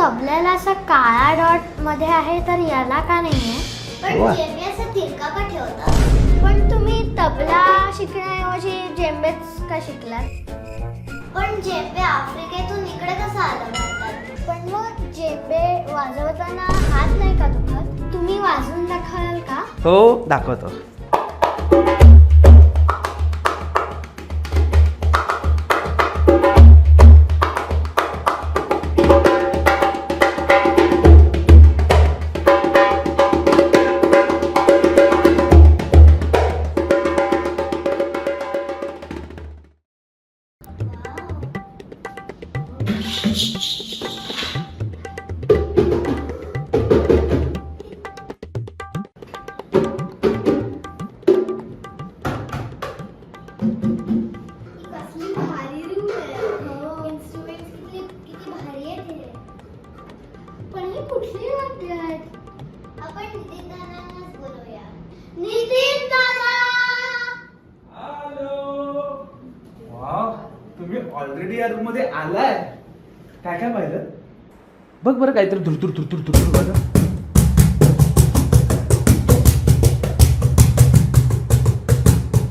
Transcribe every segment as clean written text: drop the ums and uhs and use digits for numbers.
तबल्याला असा काळा डॉट मध्ये आहे तर याला का नाहीये? पण जेम्बे असं तिरका का ठेवतात? पण तुम्ही तबला शिकण्याऐवजी जेम्बेच का शिकलात? पण जेम्बे आफ्रिकेतून इकडे कसं आलं भारतात? पण मग जेम्बे वाजवताना हात नाही का दुखत? तुम्ही वाजवून दाखवाल का? हो, दाखवतो. तुम्ही ऑलरेडी या रूम मध्ये आलाय. काय काय पाहिलं बघ बरं. काहीतरी धुरधुर धुरधुर धुरधुर बघा.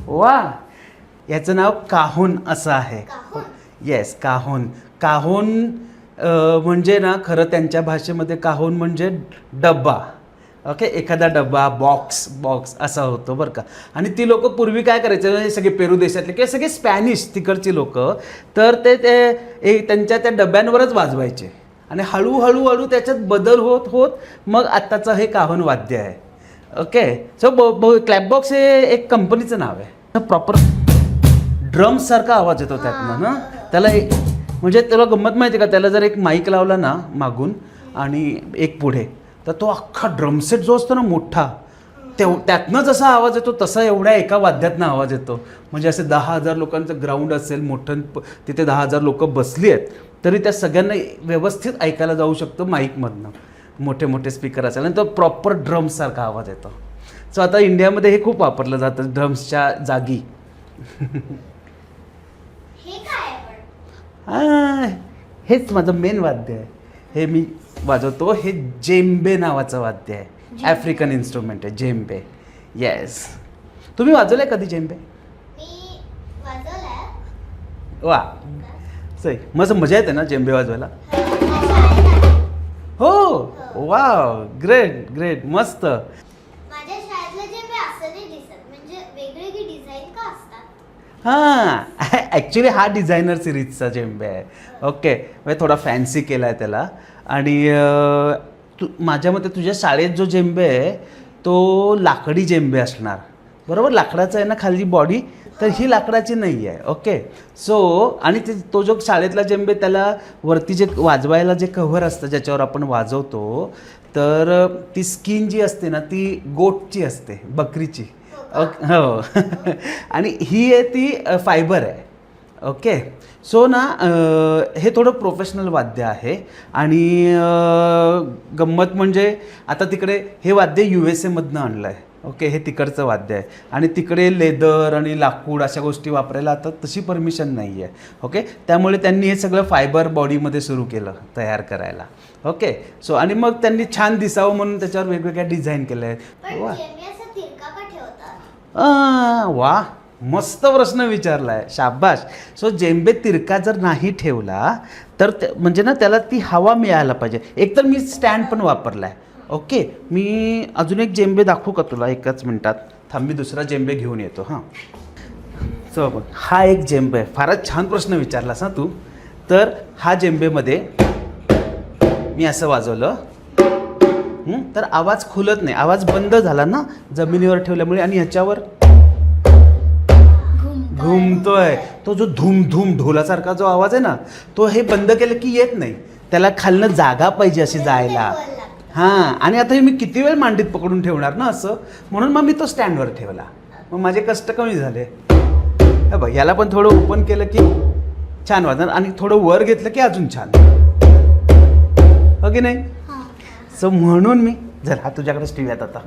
वा, याचं नाव काहोन असं आहे. येस, काहोन. काहोन म्हणजे ना खरं त्यांच्या भाषेमध्ये काहोन म्हणजे डब्बा. ओके, एखादा डब्बा, बॉक्स असा होतो बरं का. आणि ती लोक पूर्वी काय करायचे, सगळे पेरू देशातले किंवा सगळे स्पॅनिश तिकडची लोक, तर ते त्यांच्या त्या डब्यांवरच वाजवायचे. आणि हळूहळू त्याच्यात बदल होत होत मग आत्ताचं हे काहोन वाद्य आहे. ओके, सो क्लॅपबॉक्स हे एक कंपनीचं नाव आहे. प्रॉपर ड्रम्ससारखा आवाज येतो त्यातनं ना. त्याला म्हणजे त्याला गंमत माहिती का, त्याला जर एक माईक लावला ना मागून आणि एक पुढे, तर तो अख्खा ड्रमसेट जो असतो ना मोठा, त्यातनं जसा आवाज येतो तसा एवढ्या एका वाद्यातनं आवाज येतो. म्हणजे असे 10,000 लोकांचं ग्राउंड असेल मोठं, तिथे 10,000 लोक बसली आहेत तरी त्या सगळ्यांना व्यवस्थित ऐकायला जाऊ शकतं माईकमधनं. मोठे मोठे स्पीकर असेल आणि तो प्रॉपर ड्रम्ससारखा आवाज येतो. सो आता इंडियामध्ये हे खूप वापरलं जातं ड्रम्सच्या जागी. हेच माझं मेन वाद्य आहे. हे मी वाजवतो. हे जेम्बे नावाचं वाद्य आहे. आफ्रिकन इन्स्ट्रुमेंट आहे जेम्बे. येस, तुम्ही वाजवलंय कधी जेम्बे? वा, सही. मस्त मजा येते ना जेम्बे वाजवायला? हो, वा, ग्रेट, मस्त. हां, ॲक्च्युली हा डिझायनर सिरीजचा जेम्बे आहे. ओके, म्हणजे थोडा फॅन्सी केला आहे त्याला. आणि माझ्या मते तुझ्या शाळेत जो जेम्बे आहे तो लाकडी जेम्बे असणार, बरोबर? लाकडाचं आहे ना खाली बॉडी, तर ही लाकडाची नाही आहे. ओके, सो आणि तो जो शाळेतला जेम्बे, त्याला वरती जे वाजवायला जे कव्हर असतं ज्याच्यावर आपण वाजवतो, तर ती स्किन जी असते ना ती गोटची असते, बकरीची. हो. आणि ही आहे ती फायबर आहे. ओके, सो ना हे थोडं प्रोफेशनल वाद्य आहे. आणि गंमत म्हणजे आता तिकडे हे वाद्य USA मधनं आणलं आहे. ओके, हे तिकडचं वाद्य आहे. आणि तिकडे लेदर आणि लाकूड अशा गोष्टी वापरायला आता तशी परमिशन नाही आहे. ओके, त्यामुळे त्यांनी हे सगळं फायबर बॉडीमध्ये सुरू केलं तयार करायला. ओके, सो आणि मग त्यांनी छान दिसावं म्हणून त्याच्यावर वेगवेगळ्या डिझाईन केल्या आहेत. वा, मस्त प्रश्न विचारला आहे, शाबाश. सो जेम्बे तिरका जर नाही ठेवला तर म्हणजे ना त्याला ती हवा मिळायला पाहिजे. एकतर मी स्टँड पण वापरला आहे. ओके, मी अजून एक जेम्बे दाखवू का तुला? एकच मिनटात थांब, मी दुसरा जेम्बे घेऊन येतो. हां, सो बघ, हा एक जेम्बे आहे. फारच छान प्रश्न विचारलास ना तू. तर हा जेम्बेमध्ये मी असं वाजवलं तर आवाज खुलत नाही, आवाज बंद झाला ना जमिनीवर ठेवल्यामुळे. आणि ह्याच्यावर घुमतोय तो जो धूम धूम ढोलासारखा जो आवाज आहे ना, तो हे बंद केलं की येत नाही. त्याला खालनं जागा पाहिजे अशी जायला. हां, आणि आता हे मी किती वेळ मांडीत पकडून ठेवणार ना असं, म्हणून मग मी तो स्टँडवर ठेवला. मग माझे कष्ट कमी झाले. बघ, याला पण थोडं ओपन केलं की छान वाजणार आणि थोडं वर घेतलं की अजून छान, हो की नाही? सो म्हणून मी जर हा तुझ्याकडेच टीव्हीत आता,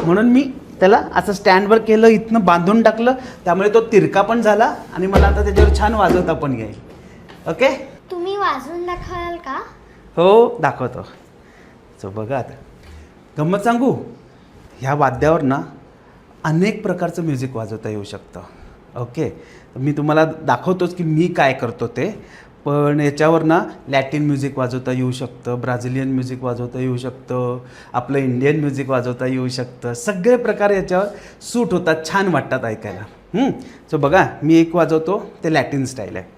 म्हणून मी त्याला असं स्टँडवर केलं, इथनं बांधून टाकलं, त्यामुळे तो तिरका पण झाला आणि मला आता त्याच्यावर छान वाजवता पण येईल. ओके, तुम्ही वाजवून दाखवाल का? हो दाखवतो. सो बघा आता गंमत सांगू, ह्या वाद्यावर ना अनेक प्रकारचं म्युझिक वाजवता येऊ शकतं. ओके, मी तुम्हाला दाखवतोच की मी काय करतो ते. पण याच्यावर ना लॅटिन म्युझिक वाजवता येऊ शकतं, ब्राझिलियन म्युझिक वाजवता येऊ शकतं, आपलं इंडियन म्युझिक वाजवता येऊ शकतं. सगळे प्रकार याच्यावर सूट होतात, छान वाटतात ऐकायला. सो बघा मी एक वाजवतो, ते लॅटिन स्टाईल आहे.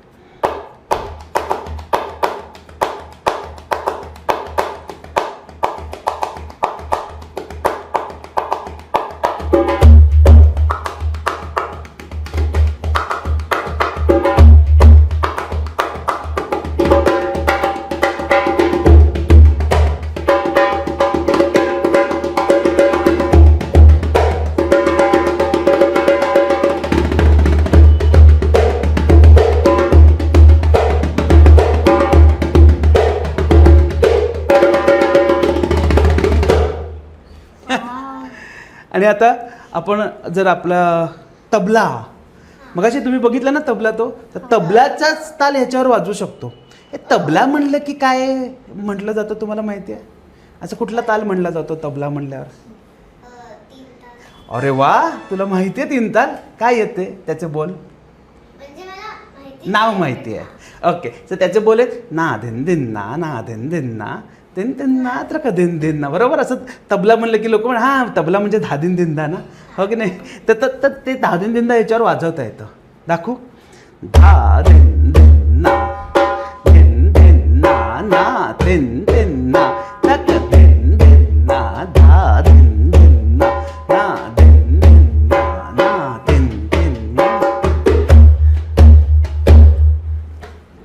आणि आता आपण जर आपला तबला, मगाशी तुम्ही बघितला ना तबला, तो तर तबल्याचाच ताल ह्याच्यावर वाजवू शकतो. हे तबला म्हणलं की काय म्हटलं जातं तुम्हाला माहिती आहे? असं कुठला ताल म्हणला जातो तबला म्हणल्यावर? अरे वा, तुला माहिती आहे 3 ताल? काय येते त्याचे बोल? नाव माहिती आहे. ओके, तर त्याचे बोल आहेत ना धिन धिन ना धिन धिन ना दिन दिन ना त्रक दिन दिन ना. बरोबर, असं तबला म्हणलं की लोक हां तबला म्हणजे धादिन दिंदा ना, हो की नाही? तर ते धादिन दिंदा याच्यावर वाजवता येतं. दाखवू? धा दिन दिन ना दिन दिन ना ना दिन दिन ना त्रक दिन दिन ना धा दिन दिन ना ना दिन दिन ना ना दिन दिन ना.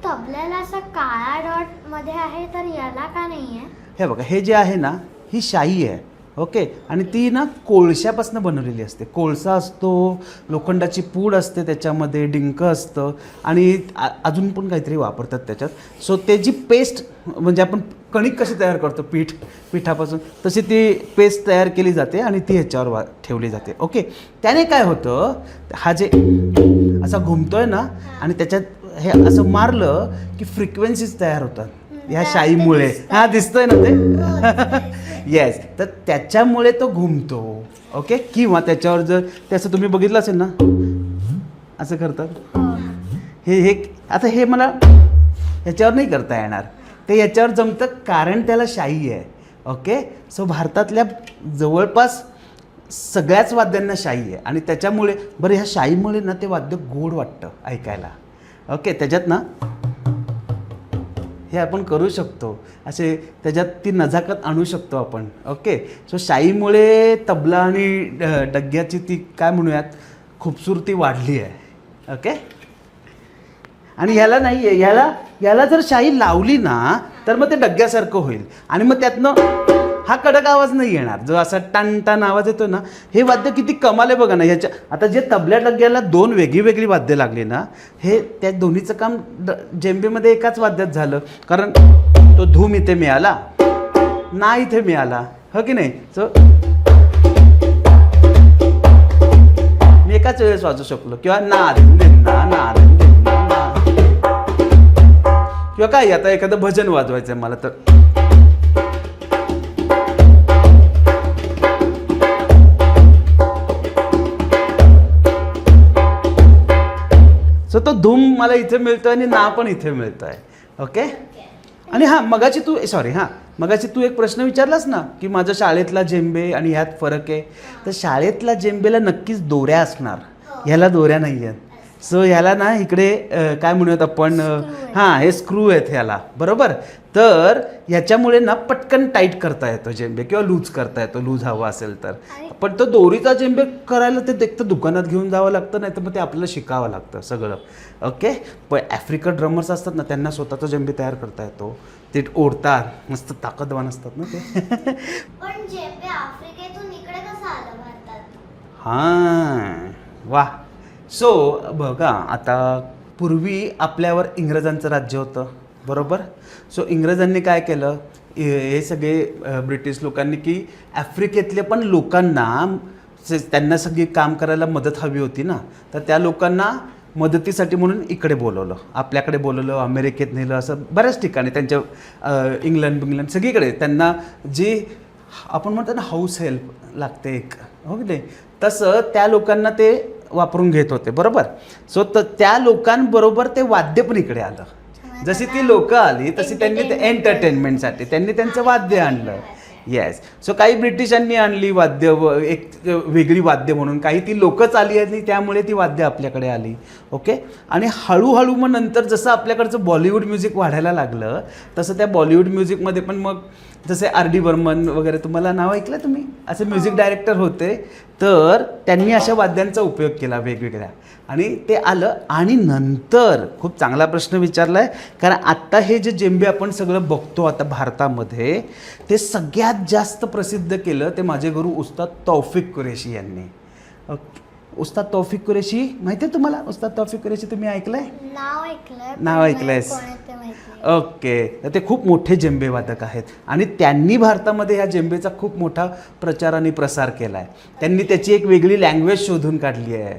तबल्याला असा काळा डॉट मध्ये आहे, तर याला का नाही आहे? हे बघा, हे जे आहे ना ही शाई आहे. ओके, आणि ती ना कोळशापासून बनवलेली असते. कोळसा असतो, लोखंडाची पूड असते, त्याच्यामध्ये डिंक असतं आणि अजून पण काहीतरी वापरतात त्याच्यात. सो त्याची पेस्ट म्हणजे आपण कणिक कशी तयार करतो पिठापासून, तशी ती पेस्ट तयार केली जाते आणि ती ह्याच्यावर ठेवली जाते. ओके, त्याने काय होतं, हा जे असा घुमतोय ना आणि त्याच्यात हे असं मारलं की फ्रिक्वेन्सीज तयार होतात ह्या शाईमुळे. हां दिसतोय ना ते? येस, तर त्याच्यामुळे तो घुमतो. ओके, किंवा त्याच्यावर जर त्याचं तुम्ही बघितलं असेल ना असं करतात. हे आता हे मला ह्याच्यावर नाही करता येणार, ते याच्यावर जमतं कारण त्याला शाई आहे. ओके, सो भारतातल्या जवळपास सगळ्याच वाद्यांना शाई आहे आणि त्याच्यामुळे बरं ह्या शाईमुळे ना ते वाद्य गोड वाटतं ऐकायला. ओके, त्याच्यात ना हे आपण करू शकतो, असे त्याच्यात ती नजाकत आणू शकतो आपण. ओके, सो शाईमुळे तबला आणि डग्ग्याची ती काय म्हणूयात खूबसूरती वाढली आहे. ओके, आणि ह्याला नाही आहे, ह्याला जर शाई लावली ना तर मग ते डग्ग्यासारखं होईल आणि मग त्यातनं हा कडक आवाज नाही येणार, जो असा टन टन आवाज येतो ना. हे वाद्य किती कमाल आहे बघा ना. ह्याच्या आता जे तबल्या डग्ग्याला 2 वेगळी वाद्य लागली ना, हे त्या दोन्हीचं काम जेंबेमध्ये एकाच वाद्यात झालं, कारण तो धूम इथे मिळाला ना इथे मिळाला, हो की नाही? सो मी एकाच वेळेस वाजू शकलो, किंवा ना दिन दिन ना ना दिन दिन ना, किंवा काय आता एखादं भजन वाजवायचं आहे मला तर सो तो धूम मला इथे मिळतोय आणि ना पण इथे मिळतोय. ओके, आणि मगाशी तू एक प्रश्न विचारलास ना की माझं शाळेतला जेंबे आणि ह्यात फरक आहे. तर शाळेतला जेंबेला नक्कीच दोऱ्या असणार, ह्याला दोऱ्या नाही आहेत. सो ह्याला ना इकडे काय म्हणूयात आपण, हे स्क्रू आहेत ह्याला, बरोबर. तर ह्याच्यामुळे ना पटकन टाईट करता येतो जेंबे किंवा लूज करता येतो, लूज हवा असेल तर. पण तो दोरीचा जेंबे करायला ते एक तर दुकानात घेऊन जावं लागतं, नाही तर मग ते आपल्याला शिकावं लागतं सगळं. ओके, पण आफ्रिकन ड्रमर्स असतात ना त्यांना स्वतःचा जेंबे तयार करता येतो, ते ओढतात, मस्त ताकदवान असतात ना ते. पण जेंबे आफ्रिकेतून इकडे कसं आलं भारतात? हां, वा. सो बघा, आता पूर्वी आपल्यावर इंग्रजांचं राज्य होतं, बरोबर. सो इंग्रजांनी काय केलं, हे सगळे ब्रिटिश लोकांनी की आफ्रिकेतले पण लोकांना त्यांना सगळी काम करायला मदत हवी होती ना, तर त्या लोकांना मदतीसाठी म्हणून इकडे बोलवलं, आपल्याकडे बोलवलं, अमेरिकेत नेलं, असं बऱ्याच ठिकाणी त्यांच्या इंग्लंड सगळीकडे त्यांना जी आपण म्हणतो ना हाऊस हेल्प लागते एक, हो की नाही, तसं त्या लोकांना ते वापरून घेत होते, बरोबर. सो त्या लोकांबरोबर ते वाद्य पण इकडे आलं. जशी ती लोकं आली तशी त्यांनी ते एंटरटेनमेंटसाठी त्यांनी त्यांचं वाद्य आणलं. येस. सो काही ब्रिटिशांनी आणली वाद्य, एक वेगळी वाद्य म्हणून, काही ती लोकच आली आणि त्यामुळे ती वाद्य आपल्याकडे आली. ओके. आणि हळूहळू मग नंतर जसं आपल्याकडचं बॉलिवूड म्युझिक वाढायला लागलं तसं त्या बॉलिवूड म्युझिकमध्ये पण मग जसे R.D. बर्मन वगैरे, तुम्हाला नाव ऐकलं तुम्ही, असे म्युझिक डायरेक्टर होते, तर त्यांनी अशा वाद्यांचा उपयोग केला वेगवेगळ्या, आणि ते आलं. आणि नंतर खूप चांगला प्रश्न विचारला आहे, कारण आत्ता हे जे जेम्बे आपण सगळं बघतो आता भारतामध्ये, ते सगळ्यात जास्त प्रसिद्ध केलं ते माझे गुरु उस्ताद तौफिक कुरेशी यांनी. उस्ताद तौफिक कुरेशी माहिती आहे तुम्हाला? उस्ताद तौफिक कुरेशी तुम्ही ऐकलंय? नाव ऐकलंयस? ओके. तर ते खूप मोठे जेम्बे वादक आहेत आणि त्यांनी भारतामध्ये ह्या जेम्बेचा खूप मोठा प्रचार आणि प्रसार केला आहे. त्यांनी त्याची एक वेगळी लँग्वेज शोधून काढली आहे.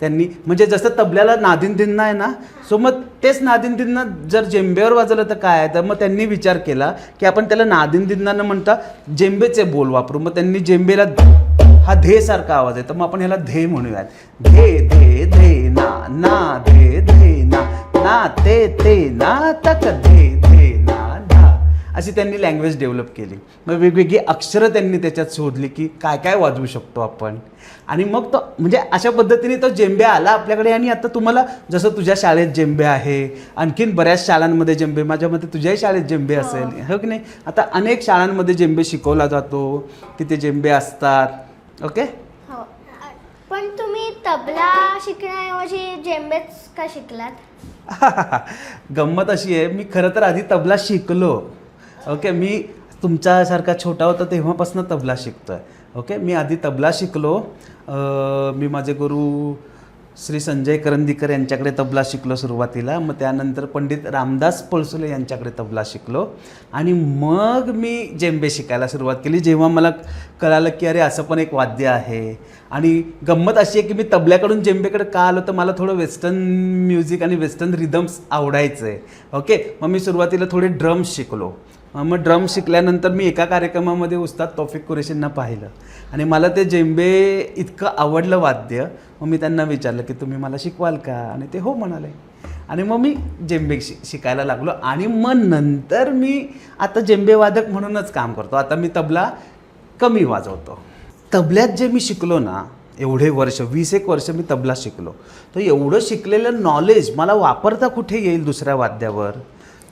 त्यांनी म्हणजे जसं तबल्याला नादिन दिन्ना आहे ना, सो मग तेच नादिन दिन्ना जर जेम्बेवर वाजवलं तर काय आहे, तर मग त्यांनी विचार केला की आपण त्याला नादिन दिन्ना न म्हणता जेम्बेचे बोल वापरू. मग त्यांनी जेम्बेला हा धे सारखा आवाज आहे, तर मग आपण ह्याला धे म्हणूयात. धे धे धे ना ना धे धे ना ना ते ते ना तक धे धे ना धा, अशी त्यांनी लँग्वेज डेव्हलप केली. मग वेगवेगळी अक्षरं त्यांनी त्याच्यात शोधली की काय काय वाजवू शकतो आपण, आणि मग तो म्हणजे अशा पद्धतीने तो जेम्बे आला आपल्याकडे. आणि आता तुम्हाला जसं तुझ्या शाळेत जेम्बे आहे, आणखीन बऱ्याच शाळांमध्ये जेम्बे, माझ्या मते तुझ्याही शाळेत जेम्बे असेल, हो की नाही. आता अनेक शाळांमध्ये जेम्बे शिकवला जातो, तिथे जेम्बे असतात. ओके. हो. पण तुम्ही तबला शिकण्याऐवजी जेम्बेच का शिकलात? गंमत अशी आहे, मी खरं तर आधी तबला शिकलो. ओके. मी तुमच्यासारखा छोटा होता तेव्हापासून तबला शिकतो आहे. ओके. मी आधी तबला शिकलो. मी माझे गुरु श्री संजय करंदीकर यांच्याकडे तबला शिकलो सुरुवातीला. मग त्यानंतर पंडित रामदास पळसुले यांच्याकडे तबला शिकलो, आणि मग मी जेम्बे शिकायला सुरुवात केली जेव्हा मला कळालं की अरे असं पण एक वाद्य आहे. आणि गंमत अशी आहे की मी तबल्याकडून जेम्बेकडे का आलो, तर मला थोडं वेस्टर्न म्युझिक आणि वेस्टर्न रिदम्स आवडायचं आहे. ओके. मग मी सुरुवातीला थोडे ड्रम्स शिकलो. मग ड्रम्स शिकल्यानंतर मी एका कार्यक्रमामध्ये उस्ताद तौफिक कुरेशींना पाहिलं आणि मला ते जेम्बे इतकं आवडलं वाद्य. मग मी त्यांना विचारलं की तुम्ही मला शिकवाल का, आणि ते हो म्हणाले. आणि मग मी जेम्बे शिकायला लागलो. आणि मग नंतर मी आता जेम्बे वादक म्हणूनच काम करतो. आता मी तबला कमी वाजवतो. तबल्यात जे मी शिकलो ना, एवढे वर्ष 20 वर्ष मी तबला शिकलो, तर एवढं शिकलेलं नॉलेज मला वापरता कुठे येईल दुसऱ्या वाद्यावर,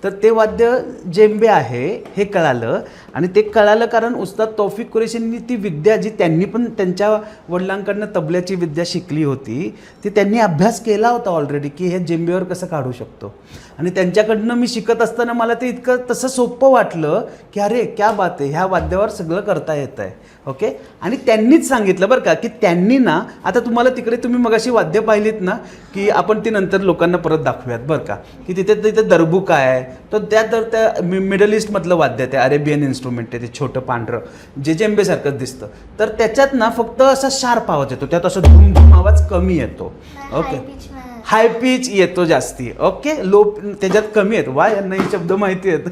तर ते वाद्य जेम्बे आहे हे कळालं. आणि ते कळालं कारण उस्ताद तौफिक कुरेशींनी ती विद्या जी त्यांनी पण त्यांच्या वडिलांकडनं तबल्याची विद्या शिकली होती, ती त्यांनी अभ्यास केला होता ऑलरेडी की हे जेम्बेवर कसं काढू शकतो. आणि त्यांच्याकडनं मी शिकत असताना मला ते इतकं तसं सोपं वाटलं की अरे क्या बात आहे, ह्या वाद्यावर सगळं करता येतं आहे. ओके. आणि त्यांनीच सांगितलं बरं का की त्यांनी ना, आता तुम्हाला तिकडे तुम्ही मगाशी वाद्य पाहिलीत ना, की आपण ती नंतर लोकांना परत दाखवूयात बरं का, की तिथे दरबुका आहे, तर त्या मिडल ईस्टमधलं वाद्य ते अरेबियन इन्स्ट्रुमेंट आहे, ते छोटं पांढरं जे जेम्बेसारखंच दिसतं. तर त्याच्यात ना फक्त असा शार्प आवाज येतो, त्यात असं धूम आवाज कमी येतो. ओके. हाय पिच येतो जास्ती. ओके. लो त्याच्यात कमी आहेत. वा, यांना हे शब्द माहिती आहेत.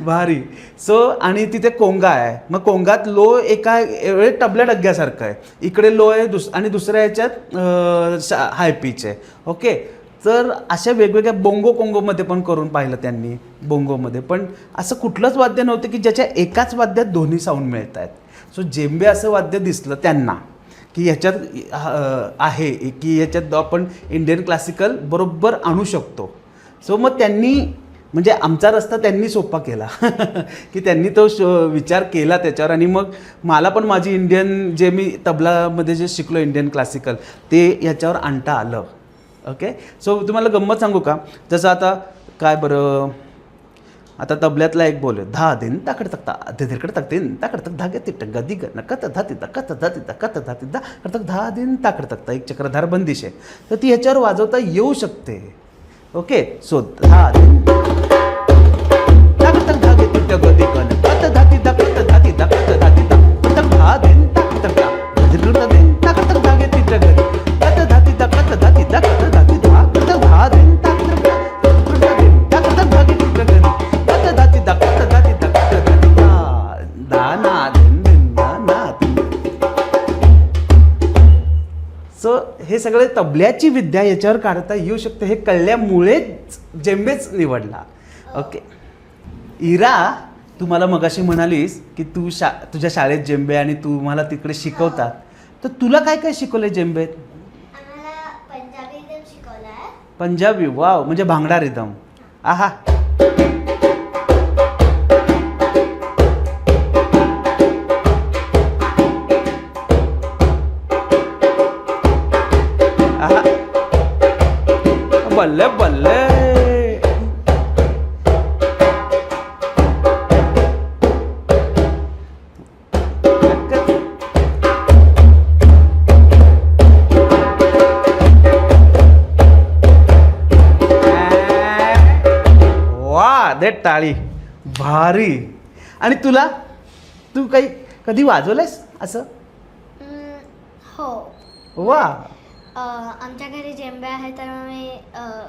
भारी. सो आणि तिथे कोंगा आहे. मग कोंगात लो एका टबल्या डग्ग्यासारखं आहे, इकडे लो आहे आणि दुसऱ्या ह्याच्यात हाय पिच आहे. ओके. तर अशा वेगवेगळ्या कोंगोमध्ये पण करून पाहिलं त्यांनी. बोंगोमध्ये पण असं कुठलंच वाद्य नव्हतं की ज्याच्या एकाच वाद्यात दोन्ही साऊंड मिळत आहेत. सो जेम्बे असं वाद्य दिसलं त्यांना की ह्याच्यात आहे की ह्याच्यात आपण इंडियन क्लासिकल बरोबर आणू शकतो. सो मग त्यांनी म्हणजे आमचा रस्ता त्यांनी सोपा केला की त्यांनी तो विचार केला त्याच्यावर. आणि मग मला पण माझी इंडियन जे मी तबलामध्ये जे शिकलो इंडियन क्लासिकल ते ह्याच्यावर आणता आलं. ओके. सो तुम्हाला गंमत सांगू का, जसं आता काय बरं, आता तबल्यातला एक बोल आहे, धा दिन ताकड तकता धिरकड तकतीन ताकड तक धागे तिट्ट गदी ग कत धाती कत धाती कत धाती धा करतक धा दिन ताकड तकता, एक चक्रधार बंदिश आहे, तर ती ह्याच्यावर वाजवता येऊ शकते. ओके. सो धा दिन ताकड तक धागे तिट्ट गदी गन कत धाती धा कत धाती धा कत धाती धा करतक धा दिन ताकड तकता धिरकड दिन ताकड तक धागे तिट्ट गदी कत धाती धा कत धाती धा हे सगळे तबल्याची विद्या याच्यावर काढता येऊ शकते हे कळल्यामुळेच जेम्बेच निवडला. ओके इरा, तू मला मगाशी म्हणालीस की तुझ्या शाळेत जेम्बे आणि तू मला तिकडे शिकवतात, तर तुला काय काय शिकवलंय जेम्बेत? आम्हाला पंजाबी रिदम शिकवलाय. पंजाबी, वाव, म्हणजे भांगडा रिदम. आहा, आहा, बल्ले बल्ले. वा, दे टाळी, भारी. आणि तुला, तू काही कधी वाजवलंयस असं? हो, वा, आमच्या घरी जेम्बे आहे तर मी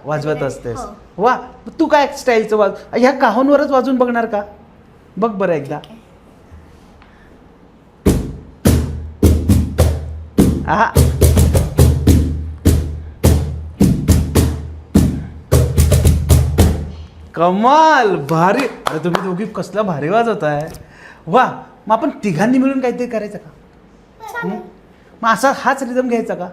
वाजवत असतेस. हो. वा, तू काय स्टाईलचं ह्या काहूनवरच वाजून बघणार का? बघ बरं एकदा. आहा, कमाल, भारी. अरे तुम्ही दोघी कसला भारी वाजवताय. वा, मग आपण तिघांनी मिळून काहीतरी करायचं का? मग असा हाच रिदम घ्यायचा का?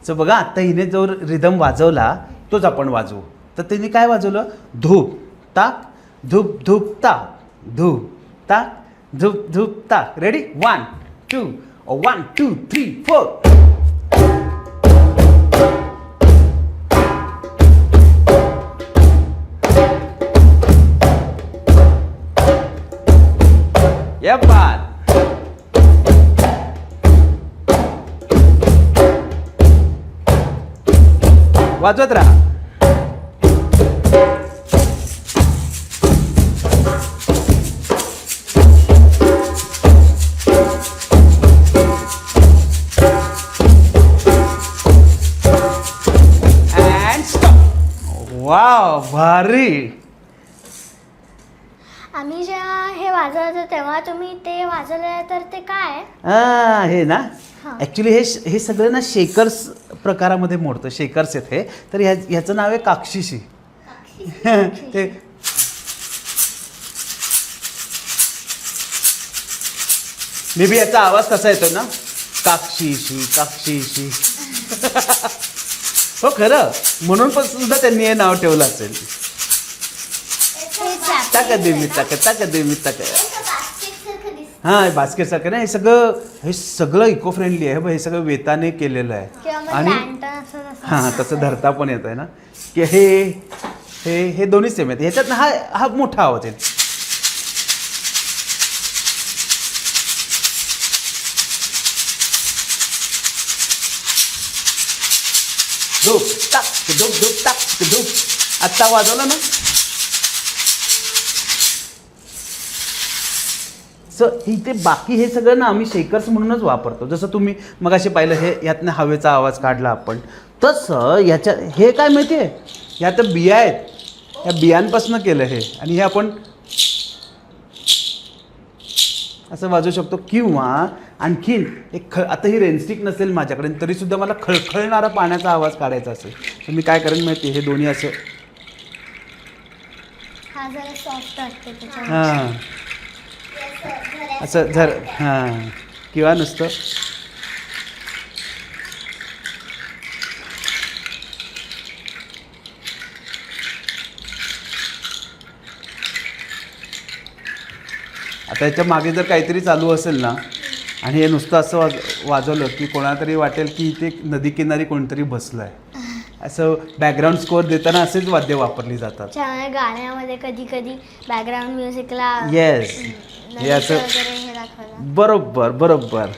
सो बघा, आता हिने जो रिदम वाजवला तोच आपण वाजवू. तर तिने काय वाजवलं? धूप ताक, धूप धूप ताक, धूप ताक, धूप धूप ताक. रेडी? 1 2 1 2 3 4. या बात. वाजवत राहा. And stop. वाव, भारी. आम्ही जेव्हा हे वाजवत होतो तेव्हा तुम्ही ते वाजवलं तर ते काय? हे ना, हां. ॲक्च्युली हे सगळं ना शेकर्स प्रकारामध्ये मोडतं. शेकर्स आहेत हे. तर ह्याचं नाव आहे काक्षीशी. ते मे बी याचा आवाज कसा येतो ना, काक्षीशी काक्षीशी. हो खरं, म्हणून पण सुद्धा त्यांनी हे नाव ठेवलं असेल. टाका देवी टाका, टाका देवी टाका. हां, बास्केट सारखं ना, हे सगळं इको फ्रेंडली आहे. हे सगळं वेताने केलेलं आहे. आणि हां, तसं धरता पण येत आहे ना, की हे दोन्ही सेम आहेत. ह्याच्यात ना हा मोठा आवाज आहे. धूप टाक, धूप धूप टाक, धूप. आत्ता वाजवलं ना. इथे बाकी हे सगळं ना आम्ही शेकर्स म्हणूनच वापरतो. जसं तुम्ही मगाशी पाहिलं, हे यातनं हवेचा आवाज काढला आपण, तसं हे काय माहिती आहे, ह्यात बिया आहेत, या बियांपासून केलं हे. आणि हे आपण असं वाजवू शकतो. किंवा आणखीन आता ही रेनस्टिक नसेल माझ्याकडे, तरीसुद्धा मला खळखळणारा पाण्याचा आवाज काढायचा असेल तर मी काय करेन माहिती आहे, हे दोन्ही असं हां असं हां, किंवा नुसतं आता याच्या मागे जर काहीतरी चालू असेल ना आणि हे नुसतं असं वाजवलं की कोणाला तरी वाटेल की इथे नदी किनारी कोणतरी बसलं आहे. असं बॅकग्राऊंड स्कोअर देताना असेच वाद्य वापरली जातात. गाण्यामध्ये कधी कधी बॅकग्राऊंड म्युझिकला येस, हे असं बरोबर बरोबर.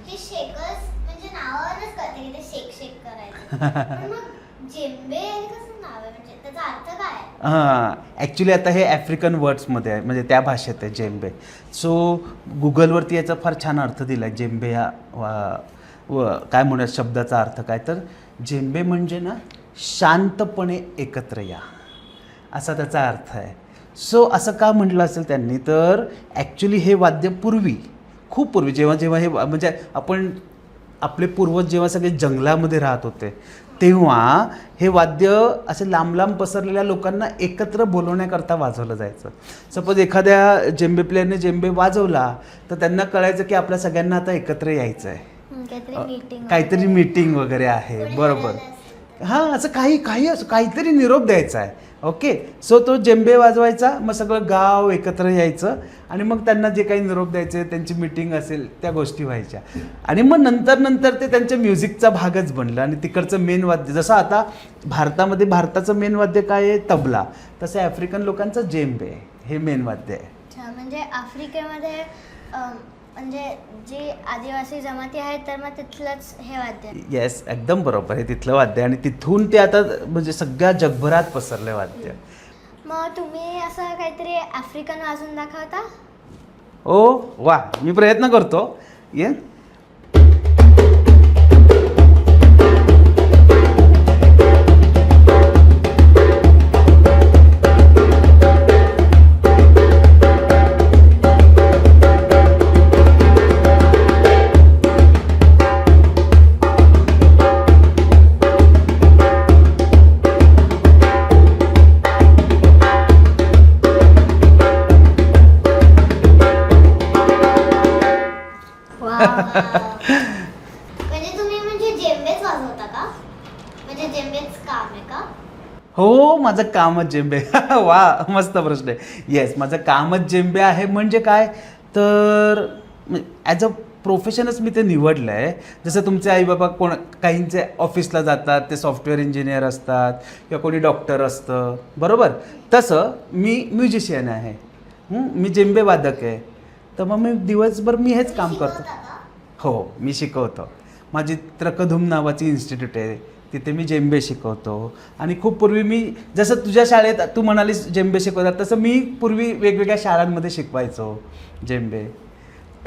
हे शेकर्स म्हणजे नावावरच कळते की ते शेक शेक करायचं. मग जेम्बे कसं नाव आहे, म्हणजे त्याचा अर्थ काय आहे? हां, ॲक्च्युली आता हे आफ्रिकन वर्ड्समध्ये आहे, म्हणजे त्या भाषेत आहे जेम्बे. सो गुगलवरती याचा फार छान अर्थ दिला आहे. जेम्बे हा काय म्हणूयात शब्दाचा अर्थ काय, तर जेम्बे म्हणजे ना शांतपणे एकत्र या, असा त्याचा अर्थ आहे. सो असं का म्हटलं असेल त्यांनी, तर ॲक्च्युली हे वाद्य खूप पूर्वी जेव्हा हे म्हणजे आपण आपले पूर्वज जेव्हा सगळे जंगलामध्ये राहत होते तेव्हा हे वाद्य असे लांब लांब पसरलेल्या लोकांना एकत्र बोलवण्याकरता वाजवलं जायचं. सपोज एखाद्या जेंबे प्लेअरने जेंबे वाजवला तर त्यांना कळायचं की आपल्या सगळ्यांना आता एकत्र यायचं आहे, काहीतरी मीटिंग वगैरे आहे. बरोबर, हां, असं काही असं काहीतरी निरोप द्यायचा आहे. ओके, सो तो जेंबे वाजवायचा, मग सगळं गाव एकत्र यायचं आणि मग त्यांना जे काही निरोप द्यायचे, त्यांची मीटिंग असेल त्या गोष्टी व्हायच्या. आणि मग नंतर ते त्यांच्या म्युझिकचा भागच बनलं. आणि तिकडचं मेन वाद्य, जसं आता भारतामध्ये भारताचं मेन वाद्य काय आहे, तबला, तसं आफ्रिकन लोकांचं जेंबे हे मेन वाद्य आहे. अच्छा, म्हणजे आफ्रिकेमध्ये म्हणजे जी आदिवासी जमाती आहेत तर मग तिथलंच हे वाद्य. येस, एकदम बरोबर, हे तिथलं वाद्य आणि तिथून ते आता म्हणजे सगळ्या जगभरात पसरले वाद्य. मग तुम्ही असं काहीतरी आफ्रिकन वाजून दाखवता? ओ वा, मी प्रयत्न करतो. ये म्हणजे तुम्ही म्हणजे जेंबेच वाजवता का? म्हणजे जेंबेच काम आहे का? हो, माझं कामच जेंबे. वा, मस्त प्रश्न आहे. येस, माझं कामच जेंबे आहे. म्हणजे काय तर ॲज अ प्रोफेशनच मी ते निवडलं आहे. जसं तुमचे आईबाबा काहींचे ऑफिसला जातात, ते सॉफ्टवेअर इंजिनियर असतात किंवा कोणी डॉक्टर असतं, बरोबर, तसं मी म्युझिशियन आहे. मी जेंबे वादक आहे. तर मग मी दिवसभर मी हेच काम करतो. हो, मी शिकवतो. माझी त्रकधूम नावाची इन्स्टिट्यूट आहे, तिथे मी जेंबे शिकवतो. आणि खूप पूर्वी मी, जसं तुझ्या शाळेत तू म्हणालीस जेंबे शिकवतात, तसं मी पूर्वी वेगवेगळ्या शाळांमध्ये शिकवायचो जेंबे,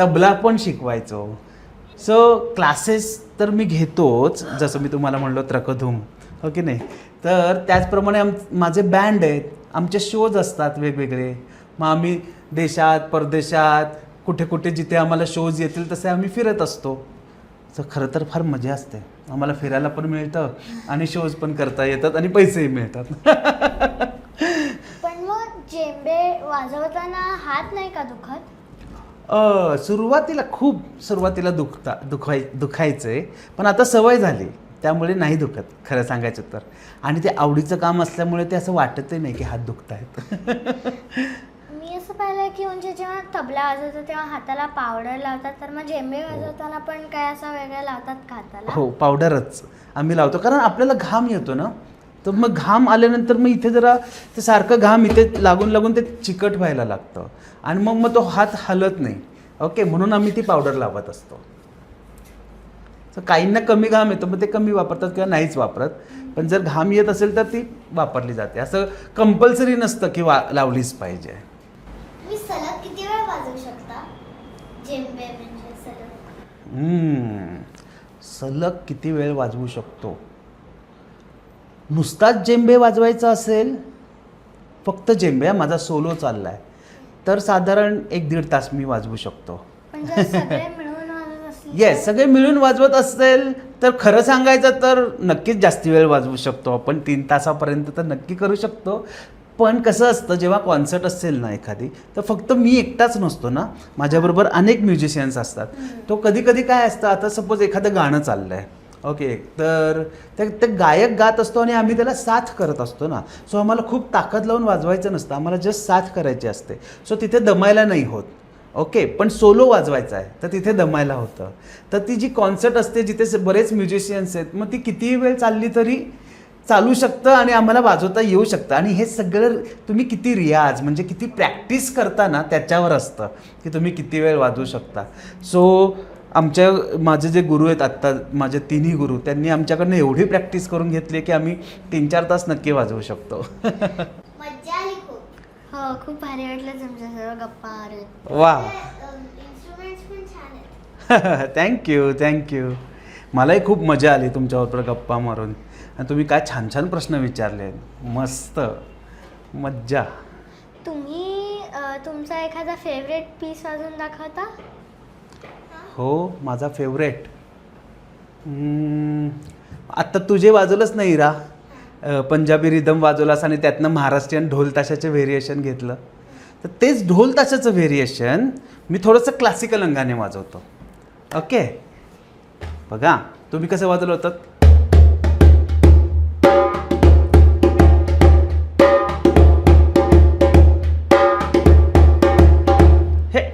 तबला पण शिकवायचो. सो क्लासेस तर मी घेतोच, जसं मी तुम्हाला म्हणलो त्रकधूम, हो की नाही. तर त्याचप्रमाणे माझे बँड आहेत, आमचे शोज असतात वेगवेगळे. मग आम्ही देशात परदेशात कुठे कुठे जिथे आम्हाला शोज येतील तसे आम्ही फिरत असतो. तर खरं तर फार मजा असते, आम्हाला फिरायला पण मिळतं आणि शोज पण करता येतात आणि पैसेही मिळतात. पण मग जेंबे वाजवताना हात नाही का दुखत? सुरुवातीला दुखायचं, पण आता सवय झाली त्यामुळे नाही दुखत खरं सांगायचं तर. आणि ते आवडीचं काम असल्यामुळे ते असं वाटतही नाही की हात दुखत आहेत. मी असं पाहिलं की म्हणजे जेव्हा तबला वाजवतो तेव्हा हाताला पावडर लावतात, तर मग जेंबे वाजवताना पण काय असं वेगळं लावतात का हाताला? हो, पावडरच आम्ही लावतो, कारण आपल्याला घाम येतो ना. तर मग घाम आल्यानंतर मग इथे जरा ते सारखं घाम इथे लागून ते चिकट व्हायला लागतं आणि मग तो हात हलत नाही. ओके, म्हणून आम्ही ती पावडर लावत असतो. तर काहींना कमी घाम येतो, मग ते कमी वापरतात किंवा नाहीच वापरत. पण जर घाम येत असेल तर ती वापरली जाते. असं कंपल्सरी नसतं की लावलीच पाहिजे. तुम्ही सलग किती वेळ वाजवू शकता जेंबे? म्हणजे सलग किती वेळ वाजवू शकतो? नुसताच जेंबे वाजवायचा असेल, फक्त जेंबे, माझा सोलो चाललाय, तर साधारण 1-1.5 तास मी वाजवू शकतो. येस, सगळे मिळून वाजवत असेल तर खरं सांगायचं तर नक्कीच जास्ती वेळ वाजवू शकतो आपण. 3 तासापर्यंत तर नक्की करू शकतो. पण कसं असतं, जेव्हा कॉन्सर्ट असेल ना एखादी, तर फक्त मी एकटाच नसतो ना, माझ्याबरोबर अनेक म्युझिशियन्स असतात. तो कधी कधी काय असतं, आता सपोज एखादं गाणं चाललं आहे, ओके, तर ते गायक गात असतो आणि आम्ही त्याला साथ करत असतो ना. सो आम्हाला खूप ताकद लावून वाजवायचं नसतं, आम्हाला जस्ट साथ करायची असते. सो तिथे दमायला नाही होत. ओके, पण सोलो वाजवायचा आहे तर तिथे दमायला होतं. तर ती जी कॉन्सर्ट असते जिथे बरेच म्युझिशियन्स आहेत, मग ती कितीही वेळ चालली तरी चालू शकतं आणि आम्हाला वाजवता येऊ शकतं. आणि हे सगळं तुम्ही किती रियाज म्हणजे किती प्रॅक्टिस करता ना त्याच्यावर असतं की तुम्ही किती वेळ वाजवू शकता. सो माझे जे गुरु आहेत आत्ता, माझे 3ही गुरु, त्यांनी आमच्याकडनं एवढी प्रॅक्टिस करून घेतली की आम्ही 3-4 तास नक्की वाजवू शकतो. मज्जा आली खूप. हो, खूप भारी वाटलं तुमच्या सर्व गप्पा मारून. वा, इन्स्ट्रुमेंट्स पण छान आहेत. थँक्यू. मलाही खूप मजा आली तुमच्याबरोबर गप्पा मारून. आणि तुम्ही काय छान छान प्रश्न विचारले, मस्त मज्जा. तुम्ही तुमचा एखादा फेवरेट पीस वाजवून दाखवता? हो, माझा फेवरेट आत्ता तुझे वाजवलंच नाही इरा. पंजाबी रिदम वाजवलास आणि त्यातनं महाराष्ट्रीयन ढोल ताशाचं व्हेरिएशन घेतलं. तर तेच ढोल ताशाचं व्हेरिएशन मी थोडंसं क्लासिकल अंगाने वाजवतो. ओके, बघा तुम्ही कसं वाजवलं होतं. हे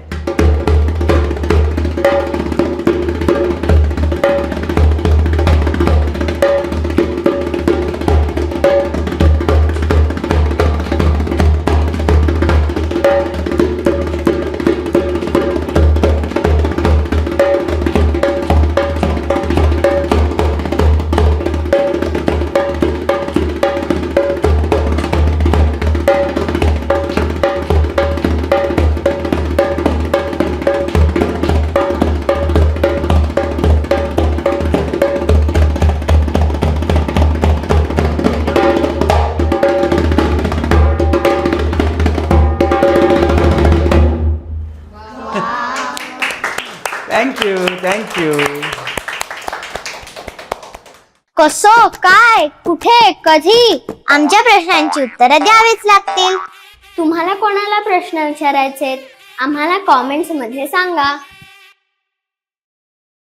थँक्यू. कसं काय कुठे कधी आमच्या प्रश्नांची उत्तरं द्यावीच लागतील. तुम्हाला कोणाला प्रश्न विचारायचे आम्हाला कॉमेंट्स मध्ये सांगा.